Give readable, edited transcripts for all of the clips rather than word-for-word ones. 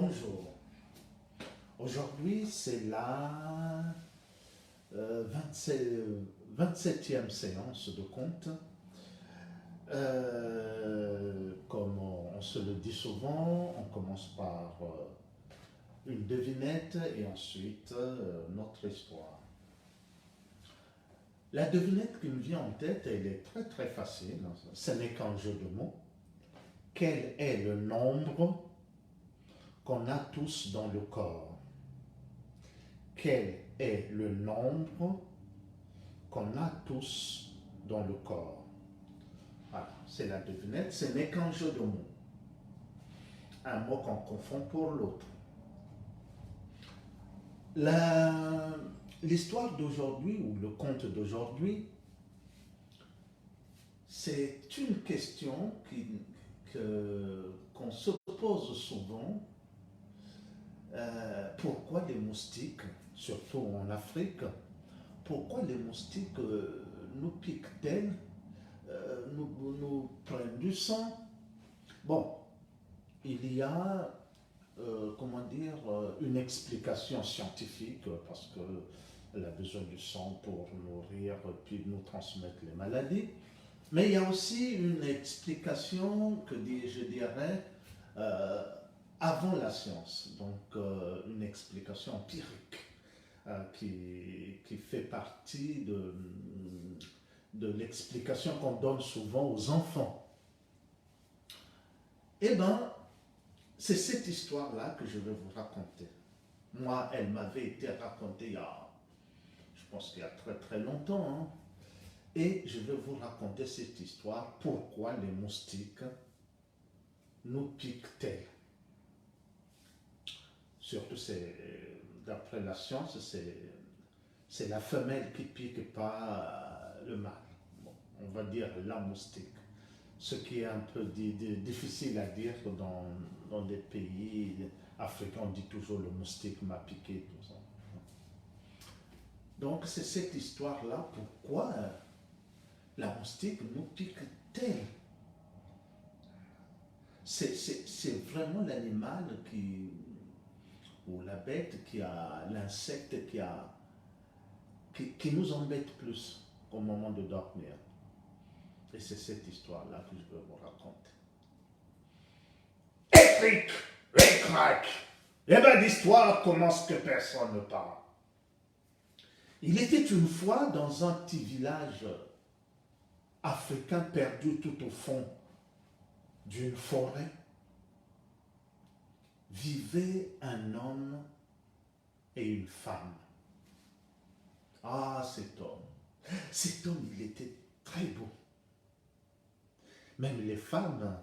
Bonjour. Aujourd'hui, c'est la 27e séance de conte. Comme on se le dit souvent, on commence par une devinette et ensuite notre histoire. La devinette qui me vient en tête, elle est très très facile. Ce n'est qu'un jeu de mots. Quel est le nombre qu'on a tous dans le corps? Quel est le nombre qu'on a tous dans le corps? Voilà, c'est la devinette. Ce n'est qu'un jeu de mots. Un mot qu'on confond pour l'autre. L'histoire d'aujourd'hui, ou le conte d'aujourd'hui, c'est une question qu'on se pose souvent. Pourquoi les moustiques, surtout en Afrique, pourquoi les moustiques nous piquent-elles, nous prennent du sang? Bon, il y a une explication scientifique parce qu'elle a besoin du sang pour nourrir puis nous transmettre les maladies. Mais il y a aussi une explication je dirais, avant la science, donc une explication empirique qui fait partie de l'explication qu'on donne souvent aux enfants. Eh bien, c'est cette histoire-là que je vais vous raconter. Moi, elle m'avait été racontée je pense qu'il y a très très longtemps. Hein. Et je vais vous raconter cette histoire, pourquoi les moustiques nous piquent-elles. Surtout, d'après la science, c'est la femelle qui pique, pas le mâle. Bon, on va dire la moustique. Ce qui est un peu difficile à dire dans des pays africains, on dit toujours le moustique m'a piqué, tout ça. Donc c'est cette histoire-là, pourquoi la moustique nous pique-t-elle? C'est vraiment l'animal ou la bête l'insecte qui nous embête plus au moment de dormir. Et c'est cette histoire-là que je veux vous raconter. Écric, écrac. Eh bien, l'histoire commence que personne ne parle. Il était une fois dans un petit village africain perdu tout au fond d'une forêt, vivait un homme et une femme. Ah, cet homme, il était très beau. Même les femmes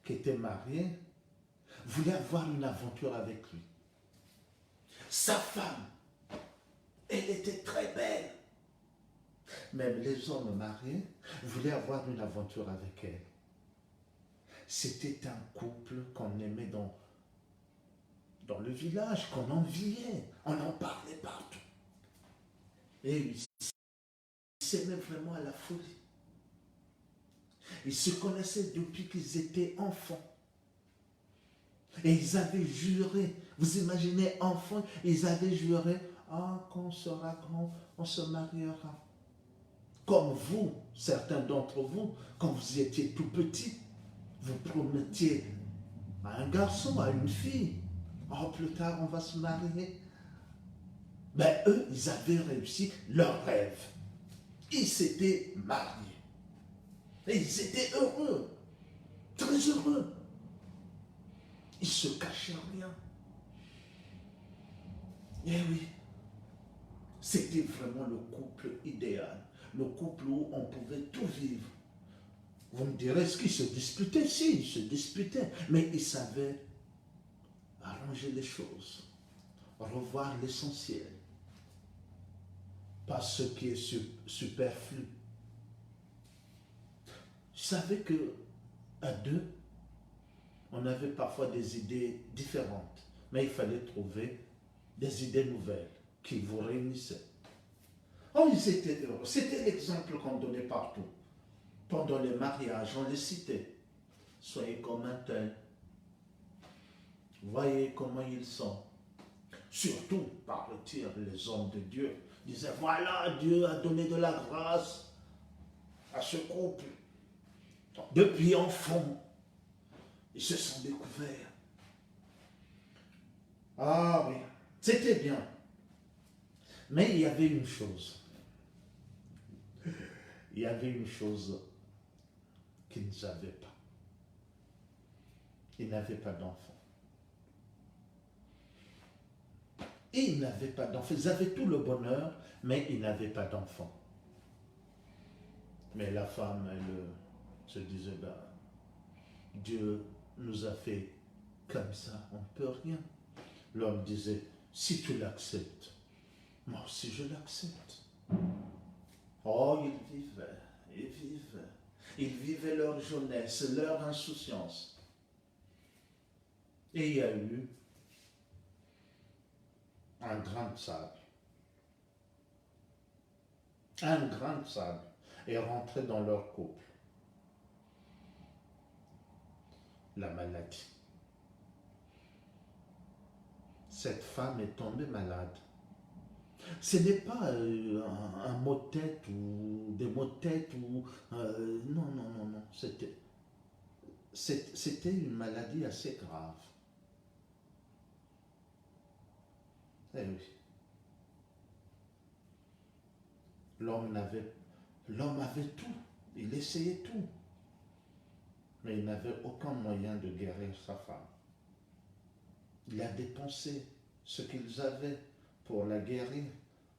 qui étaient mariées voulaient avoir une aventure avec lui. Sa femme, elle était très belle. Même les hommes mariés voulaient avoir une aventure avec elle. C'était un couple qu'on aimait dans le village, qu'on enviait. On en parlait partout. Et ils s'aimaient vraiment à la folie. Ils se connaissaient depuis qu'ils étaient enfants. Et ils avaient juré, vous imaginez, enfants, ils avaient juré, quand on sera grand, on se mariera. Comme vous, certains d'entre vous, quand vous étiez tout petit, vous promettiez à un garçon, à une fille, plus tard on va se marier. Ben eux, ils avaient réussi leur rêve. Ils s'étaient mariés. Et ils étaient heureux, très heureux. Ils se cachaient rien. Eh oui, c'était vraiment le couple idéal, le couple où on pouvait tout vivre. Vous me direz, est-ce qu'ils se disputaient? Si, ils se disputaient, mais ils savaient arranger les choses, revoir l'essentiel, pas ce qui est superflu. Je savais qu'à deux, on avait parfois des idées différentes, mais il fallait trouver des idées nouvelles qui vous réunissaient. Oh, ils étaient heureux. C'était l'exemple qu'on donnait partout. Pendant les mariages, on les citait. Soyez comme un tel. Voyez comment ils sont. Surtout, parle-t-il, les hommes de Dieu disaient, voilà, Dieu a donné de la grâce à ce couple. Depuis enfant, ils se sont découverts. Ah oui, c'était bien. Mais il y avait une chose. Il y avait une chose qu'ils n'avaient pas. Ils n'avaient pas d'enfants. Ils n'avaient pas d'enfants. Ils avaient tout le bonheur, mais ils n'avaient pas d'enfants. Mais la femme, elle se disait, ben, Dieu nous a fait comme ça, on ne peut rien. L'homme disait, si tu l'acceptes, moi aussi je l'accepte. Oh, ils vivaient leur jeunesse, leur insouciance. Et il y a eu un grain de sable. Un grain de sable est rentré dans leur couple. La maladie. Cette femme est tombée malade. Ce n'est pas un mot de tête ou des mots de tête ou... non. C'était une maladie assez grave. Eh oui. L'homme avait tout. Il essayait tout. Mais il n'avait aucun moyen de guérir sa femme. Il a dépensé ce qu'ils avaient pour la guérir.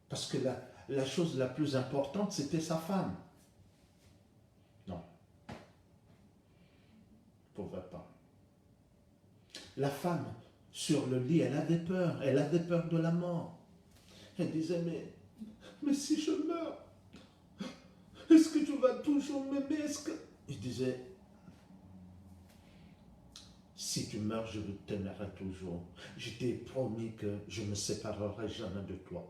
Parce que la chose la plus importante, c'était sa femme. Non. Il ne pouvait pas. La femme, sur le lit, elle avait peur. Elle avait peur de la mort. Elle disait, mais si je meurs, est-ce que tu vas toujours m'aimer? Il disait, si tu meurs, je t'aimerai toujours. Je t'ai promis que je ne me séparerai jamais de toi.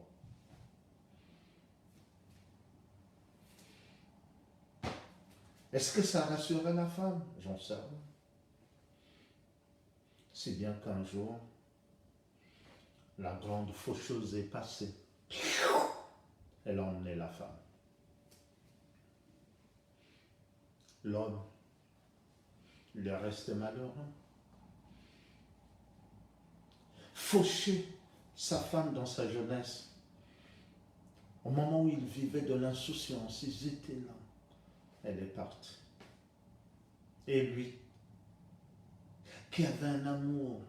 Est-ce que ça rassurait la femme? J'en sais rien. Si bien qu'un jour, la grande faucheuse est passée. Elle a emmené la femme. L'homme, il est resté malheureux. Faucher sa femme dans sa jeunesse. Au moment où il vivait de l'insouciance, ils étaient là. Elle est partie. Et lui, qui avait un amour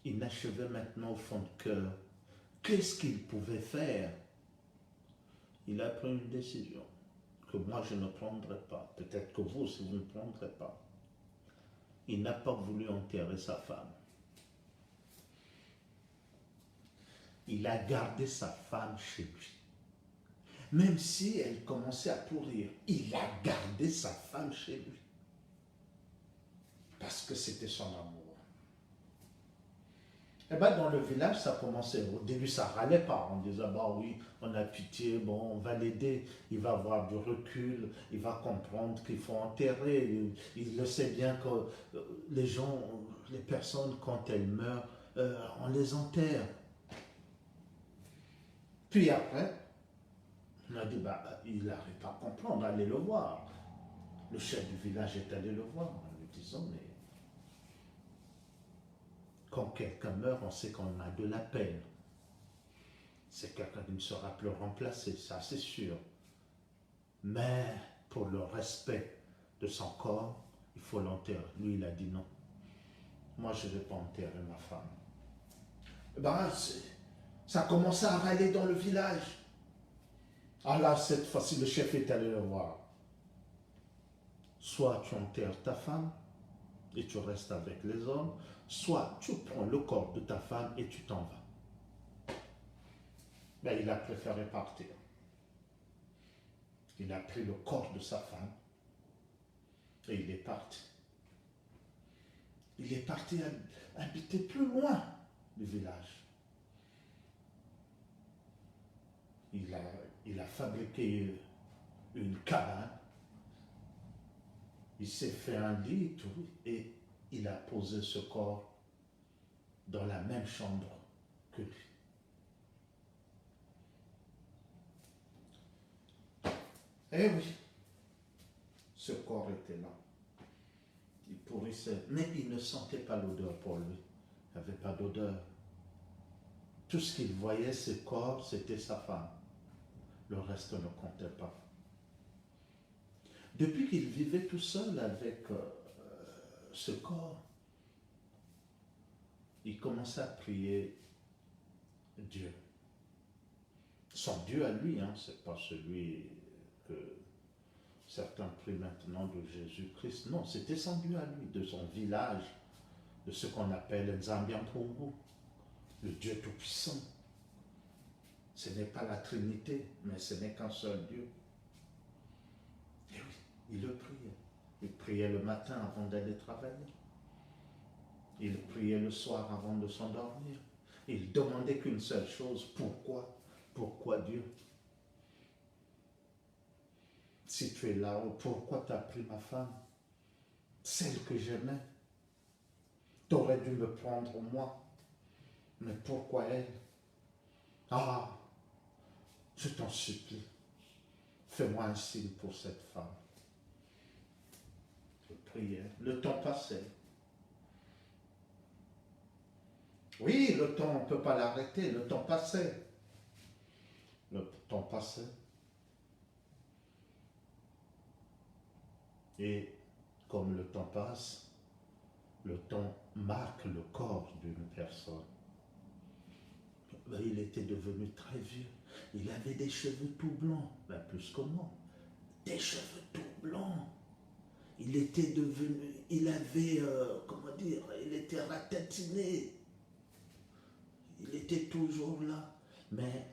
inachevé maintenant au fond de cœur, qu'est-ce qu'il pouvait faire? Il a pris une décision que moi je ne prendrai pas. Peut-être que vous aussi vous ne prendrez pas. Il n'a pas voulu enterrer sa femme. Il a gardé sa femme chez lui. Même si elle commençait à pourrir, il a gardé sa femme chez lui. Parce que c'était son amour. Et bien dans le village, ça commençait. Au début, ça râlait pas. On disait, bah oui, on a pitié, bon, on va l'aider. Il va avoir du recul, il va comprendre qu'il faut enterrer. Il le sait bien que les gens, les personnes, quand elles meurent, on les enterre. Puis après, on a dit, bah, il n'arrive pas à comprendre, allez le voir. Le chef du village est allé le voir en lui disant, mais quand quelqu'un meurt, on sait qu'on a de la peine. C'est quelqu'un qui ne sera plus remplacé, ça c'est sûr. Mais pour le respect de son corps, il faut l'enterrer. Lui, il a dit non. Moi, je ne vais pas enterrer ma femme. Ben, ça commençait à râler dans le village. Ah là, cette fois-ci, le chef est allé le voir. Soit tu enterres ta femme et tu restes avec les hommes, soit tu prends le corps de ta femme et tu t'en vas. Ben, il a préféré partir. Il a pris le corps de sa femme et il est parti. Il est parti habiter plus loin du village. Il a fabriqué une cabane. Il s'est fait un lit et tout, et il il a posé ce corps dans la même chambre que lui. Eh oui, ce corps était là. Il pourrissait, mais il ne sentait pas l'odeur pour lui. Il n'y avait pas d'odeur. Tout ce qu'il voyait, ce corps, c'était sa femme. Le reste ne comptait pas. Depuis qu'il vivait tout seul avec ce corps, il commençait à prier Dieu. Son Dieu à lui, hein, ce n'est pas celui que certains prient maintenant de Jésus-Christ. Non, c'était son Dieu à lui, de son village, de ce qu'on appelle Nzambianpungu, le Dieu Tout-Puissant. Ce n'est pas la Trinité, mais ce n'est qu'un seul Dieu. Et oui, il le priait. Il priait le matin avant d'aller travailler. Il priait le soir avant de s'endormir. Il demandait qu'une seule chose, pourquoi? Pourquoi Dieu? Si tu es là-haut, pourquoi tu as pris ma femme? Celle que j'aimais. Tu aurais dû me prendre moi. Mais pourquoi elle? Ah, je t'en supplie. Fais-moi un signe pour cette femme. Je priais. Le temps passait. Oui, le temps, on ne peut pas l'arrêter. Le temps passait. Le temps passait. Et comme le temps passe, le temps marque le corps d'une personne. Ben, il était devenu très vieux. Il avait des cheveux tout blancs, ben, plus que moi. Des cheveux tout blancs. Il était devenu, il avait, comment dire, il était ratatiné. Il était toujours là. Mais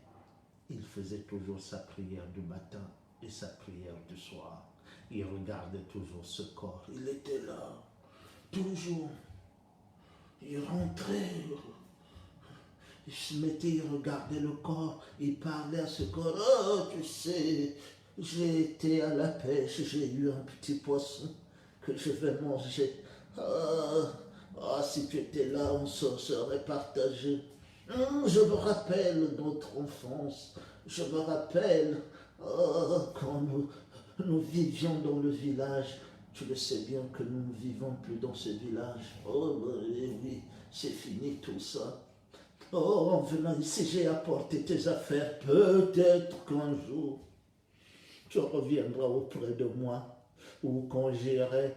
il faisait toujours sa prière du matin et sa prière du soir. Il regardait toujours ce corps. Il était là, toujours. Il rentrait. Il se mettait, il regardait le corps. Il parlait à ce corps. Oh, tu sais, j'ai été à la pêche. J'ai eu un petit poisson que je vais manger. Ah, si tu étais là, on se serait partagé. Je me rappelle notre enfance. Je me rappelle quand nous vivions dans le village. Tu le sais bien que nous ne vivons plus dans ce village. Oh, oui, c'est fini tout ça. Oh, en venant ici, j'ai apporté tes affaires. Peut-être qu'un jour, tu reviendras auprès de moi. Ou quand j'irai,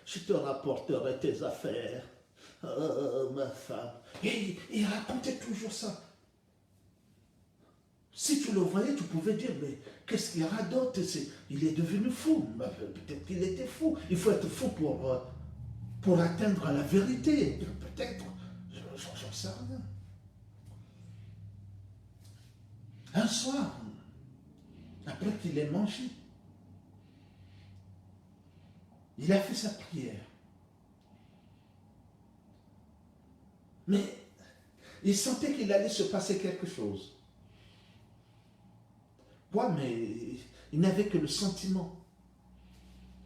je te rapporterai tes affaires. Oh, ma femme. Et il racontait toujours ça. Si tu le voyais, tu pouvais dire, mais qu'est-ce qu'il radote? Il est devenu fou. Peut-être qu'il était fou. Il faut être fou pour atteindre la vérité. Peut-être, j'en sais rien. Un soir, après qu'il ait mangé, il a fait sa prière. Mais il sentait qu'il allait se passer quelque chose. Ouais, mais il n'avait que le sentiment.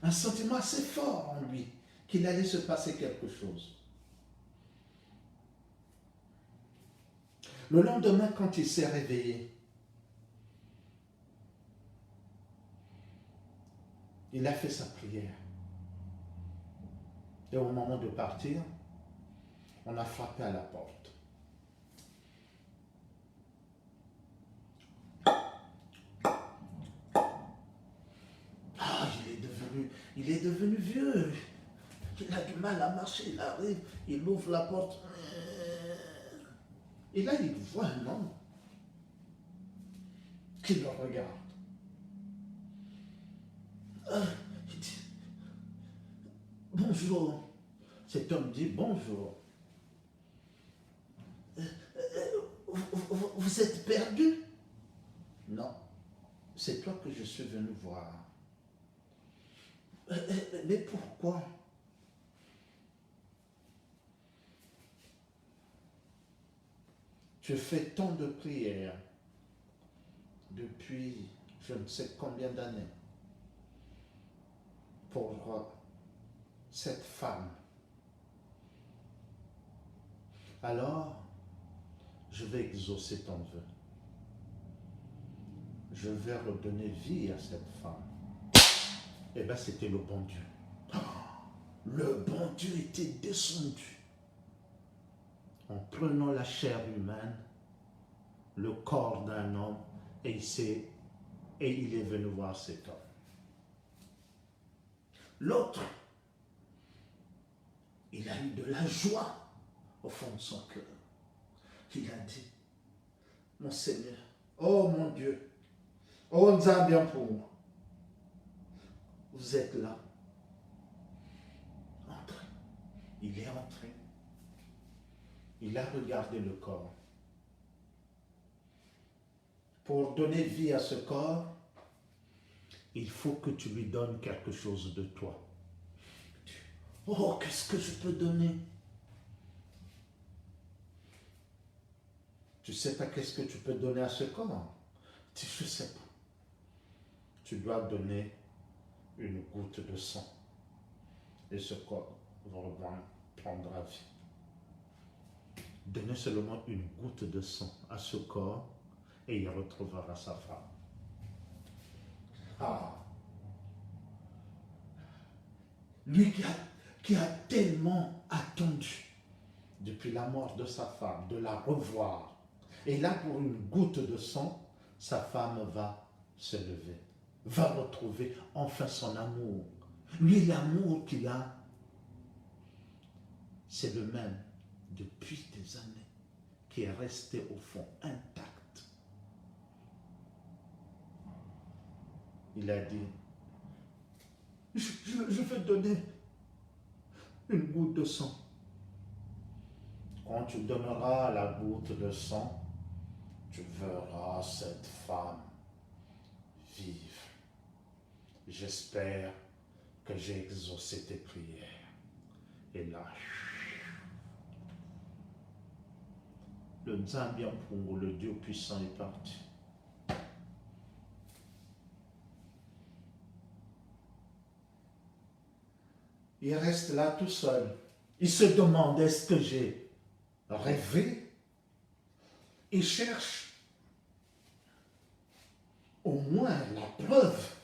Un sentiment assez fort en lui, qu'il allait se passer quelque chose. Le lendemain, quand il s'est réveillé, il a fait sa prière. Et au moment de partir, on a frappé à la porte. Ah, il est devenu vieux. Il a du mal à marcher. Il arrive, il ouvre la porte. Et là, il voit un homme qui le regarde. Il dit, bonjour. Cet homme dit, bonjour. Vous êtes perdu? Non, c'est toi que je suis venu voir. Mais pourquoi? Je fais tant de prières depuis je ne sais combien d'années pour cette femme Alors, je vais exaucer ton vœu. Je vais redonner vie à cette femme. Eh bien, c'était le bon Dieu. Le bon Dieu était descendu en prenant la chair humaine, le corps d'un homme, et il est venu voir cet homme. L'autre, il a eu de la joie au fond de son cœur. Il a dit, mon Seigneur, oh mon Dieu, oh Nzambiampou, vous êtes là. Entrez. Il est entré. Il a regardé le corps. Pour donner vie à ce corps, il faut que tu lui donnes quelque chose de toi. Oh, qu'est-ce que je peux donner? Tu ne sais pas qu'est-ce que tu peux donner à ce corps? Je ne sais pas. Tu dois donner une goutte de sang. Et ce corps prendra vie. Donnez seulement une goutte de sang à ce corps et il retrouvera sa femme. Ah! Lui qui a tellement attendu depuis la mort de sa femme, de la revoir. Et là, pour une goutte de sang, sa femme va se lever, va retrouver enfin son amour. Lui, l'amour qu'il a, c'est le même depuis des années, qui est resté au fond intact. Il a dit, je vais donner une goutte de sang. Quand tu donneras la goutte de sang, tu verras cette femme vivre. J'espère que j'ai exaucé tes prières. Et là, le Nzambiampou, le Dieu puissant, est parti. Il reste là tout seul. Il se demande, est-ce que j'ai rêvé? Il cherche au moins la preuve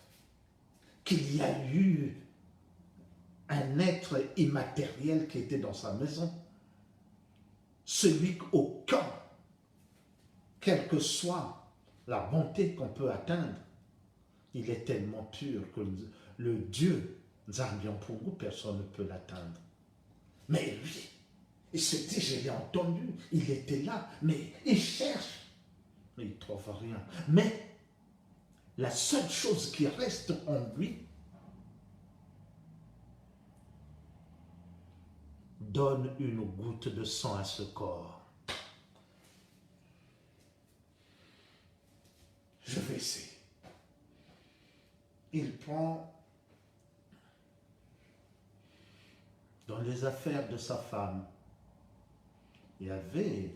qu'il y a eu un être immatériel qui était dans sa maison. Celui qu'aucun, quelle que soit la bonté qu'on peut atteindre, il est tellement pur que le Dieu Nzambiampou, personne ne peut l'atteindre. Mais lui, il se dit, je l'ai entendu, il était là, mais il cherche, mais il ne trouve rien. Mais la seule chose qui reste en lui, donne une goutte de sang à ce corps. Je vais essayer. Il prend dans les affaires de sa femme, il y avait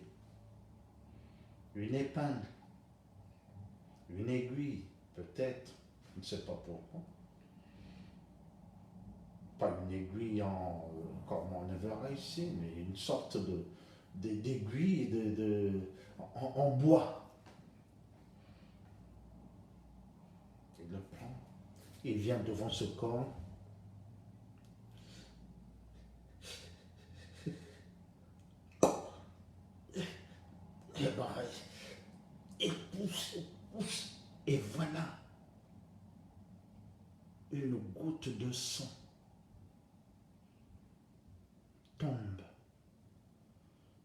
une épingle, une aiguille, peut-être, je ne sais pas pourquoi. Pas une aiguille comme on le verra ici, mais une sorte d'aiguille en bois. Il le prend, il vient devant ce corps. Et ben, il pousse, et voilà une goutte de sang tombe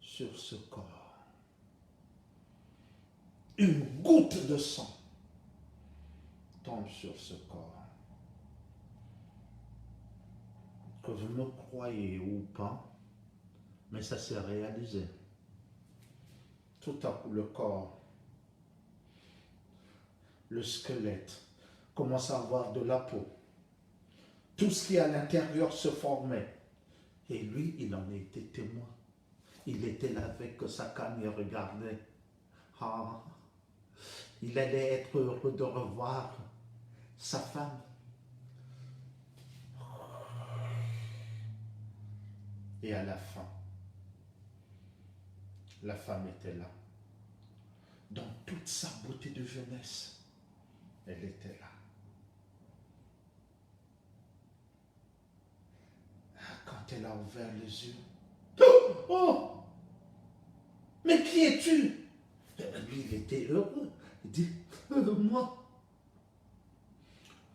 sur ce corps. Une goutte de sang tombe sur ce corps. Que vous me croyez ou pas, mais ça s'est réalisé. Tout à coup, le corps, le squelette, commence à avoir de la peau. Tout ce qui est à l'intérieur se formait. Et lui, il en était témoin. Il était là avec sa canne et regardait. Ah, il allait être heureux de revoir sa femme. Et à la fin, La femme était là. Dans toute sa beauté de jeunesse, elle était là. Quand elle a ouvert les yeux, oh! Mais qui es-tu? Lui, il était heureux. Il dit, moi,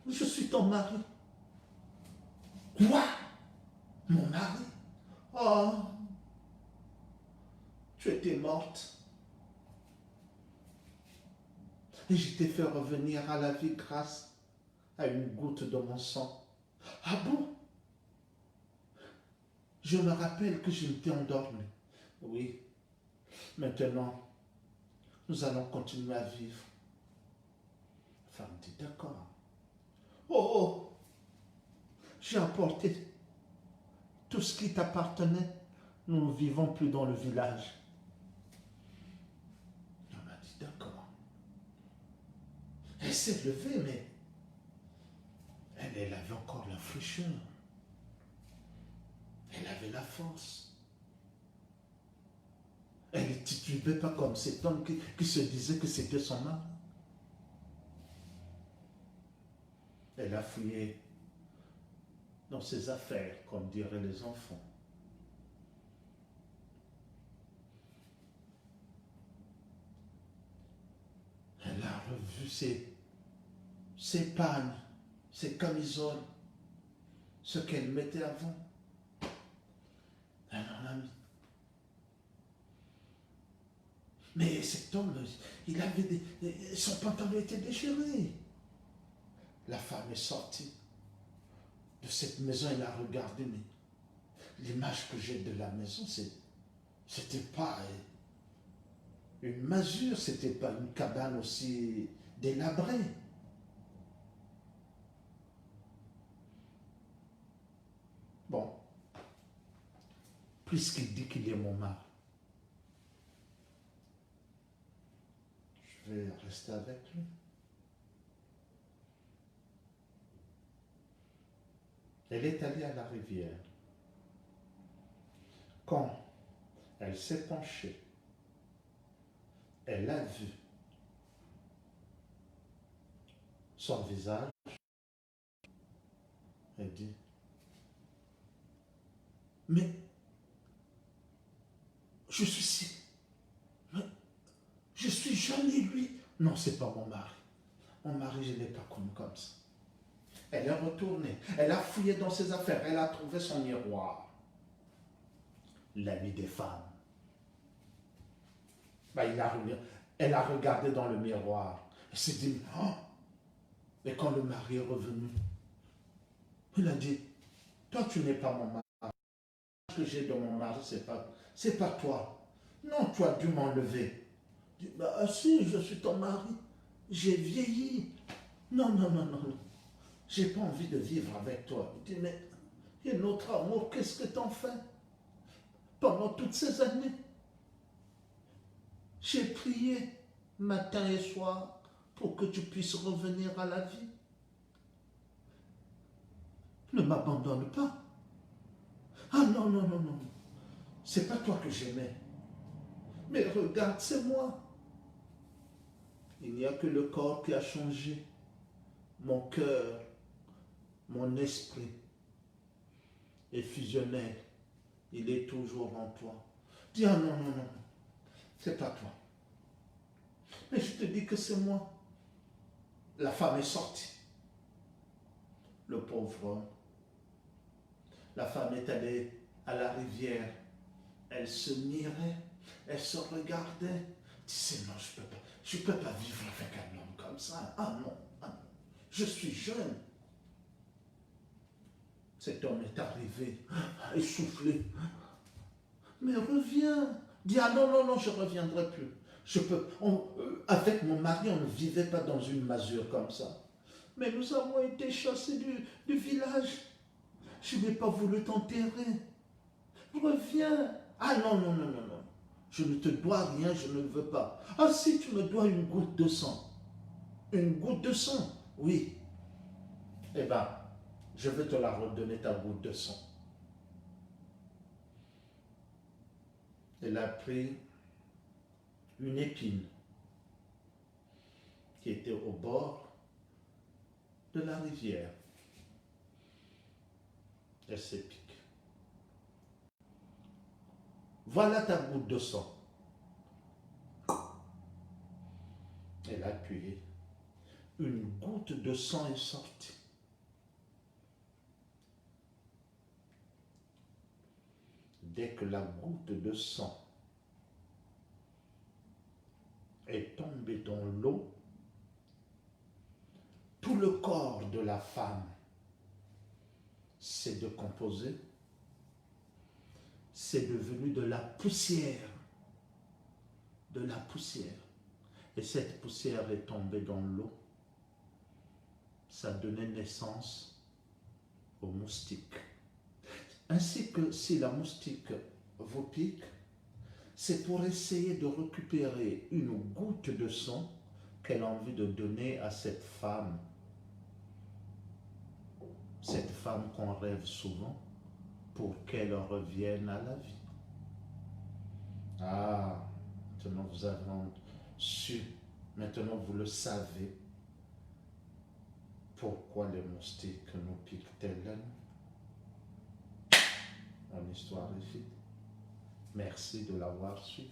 je suis ton mari. Quoi? Mon mari? Oh, tu étais morte. Et je t'ai fait revenir à la vie grâce à une goutte de mon sang. Ah bon? Je me rappelle que je m'étais endormi. Oui. Maintenant, nous allons continuer à vivre. La femme dit, d'accord. Oh, oh, j'ai apporté tout ce qui t'appartenait. Nous ne vivons plus dans le village. On m'a dit, d'accord. Elle s'est levée, mais elle avait encore la fraîcheur. Elle avait la force. Elle ne titubait pas comme cet homme qui se disait que c'était son mari. Elle a fouillé dans ses affaires, comme diraient les enfants. Elle a revu ses pagnes, ses camisoles, ce qu'elle mettait avant. Elle en a mis. Mais cet homme, il avait son pantalon était déchiré. La femme est sortie de cette maison, elle a regardé, mais l'image que j'ai de la maison, c'était pas une masure, c'était pas une cabane aussi délabrée. Bon, puisqu'il dit qu'il est mon mari, je vais rester avec lui. Elle est allée à la rivière. Quand elle s'est penchée, elle a vu son visage. Elle dit, mais je suis si, mais je suis jeune et lui. Non, c'est pas mon mari. Mon mari, je ne l'ai pas connu comme ça. Elle est retournée, elle a fouillé dans ses affaires, elle a trouvé son miroir. L'ami des femmes. Elle a regardé dans le miroir. Elle s'est dit, oh! Et quand le mari est revenu, il a dit, toi tu n'es pas mon mari. Ce que j'ai de mon mari, c'est pas toi. Non, tu as dû m'enlever. Je dis, bah si, je suis ton mari. J'ai vieilli. Non, non, non, non, non. J'ai pas envie de vivre avec toi. Il dit, mais il y a notre amour, qu'est-ce que t'en fais? Pendant toutes ces années, j'ai prié matin et soir pour que tu puisses revenir à la vie. Ne m'abandonne pas. Ah non, non, non, non. C'est pas toi que j'aimais. Mais regarde, c'est moi. Il n'y a que le corps qui a changé. Mon cœur, mon esprit est fusionnel. Il est toujours en toi. Dis, ah non, non, non, non. C'est pas toi. Mais je te dis que c'est moi. La femme est sortie. Le pauvre homme. La femme est allée à la rivière. Elle se mirait. Elle se regardait. Elle disait, non, je peux pas vivre avec un homme comme ça. Ah non, ah non. Je suis jeune. Cet homme est arrivé, essoufflé. Mais reviens. Dis, ah non, non, non, je ne reviendrai plus. Avec mon mari, on ne vivait pas dans une masure comme ça. Mais nous avons été chassés du village. Je n'ai pas voulu t'enterrer. Reviens. Ah non, non, non, non, non. Je ne te dois rien, je ne veux pas. Ah si, tu me dois une goutte de sang. Une goutte de sang, oui. Eh bien, je vais te la redonner, ta goutte de sang. Elle a pris une épine qui était au bord de la rivière. Elle se pique. Voilà ta goutte de sang. Elle a appuyé. Une goutte de sang est sortie. Dès que la goutte de sang est tombée dans l'eau, tout le corps de la femme s'est décomposé, c'est devenu de la poussière. De la poussière. Et cette poussière est tombée dans l'eau. Ça donnait naissance aux moustiques. Ainsi que si la moustique vous pique, c'est pour essayer de récupérer une goutte de sang qu'elle a envie de donner à cette femme qu'on rêve souvent, pour qu'elle revienne à la vie. Ah, maintenant vous avez su, maintenant vous le savez, pourquoi les moustiques nous piquent-elles la nuit. Mon histoire est finie. Merci de l'avoir suivi.